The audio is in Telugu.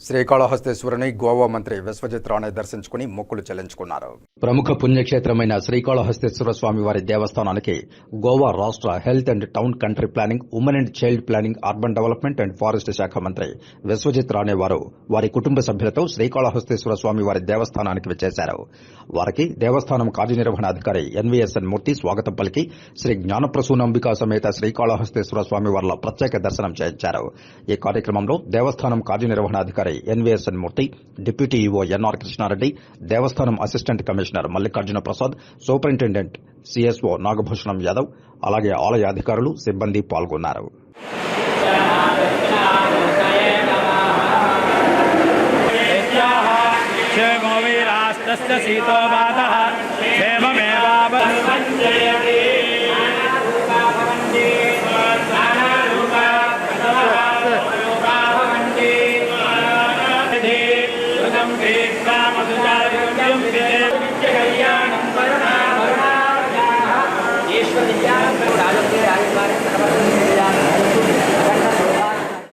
శ్రీకాళహస్తీశ్వరుని గోవా మంత్రి విశ్వజిత్ రాణే దర్శించుకుని మొక్కులు చెల్లించుకున్నారు. ప్రముఖ పుణ్యక్షేత్రమైన శ్రీకాళహస్తీశ్వర స్వామివారి దేవస్థానానికి గోవా రాష్ట్ర health and town country planning, women and child planning, urban development and forest శాఖ మంత్రి విశ్వజిత్ రాణే వారు వారి కుటుంబ సభ్యులతో శ్రీకాళహస్తీశ్వర స్వామివారి దేవస్థానానికి వచ్చేశారు. వారికి దేవస్థానం కార్యనిర్వహణాధికారి ఎన్వీఎస్ఎన్ మూర్తి స్వాగతం పలికి శ్రీ జ్ఞానప్రసూనాంబికా సమేత శ్రీకాళహస్తీశ్వర స్వామివార్ల ప్రత్యేక దర్శనం చేయించారు. ఈ కార్యక్రమంలో దేవస్థానం కార్యనిర్వహణాధికారి ఎన్వీఎస్ఎన్ మూర్తి, డిప్యూటీ ఈవో ఎన్ఆర్ కృష్ణారెడ్డి, దేవస్థానం assistant commissioner Mallikarjuna Prasad, superintendent CSO Nagabhushanam Yadav, అలాగే ఆలయ అధికారులు, సిబ్బంది పాల్గొన్నారు. Krishna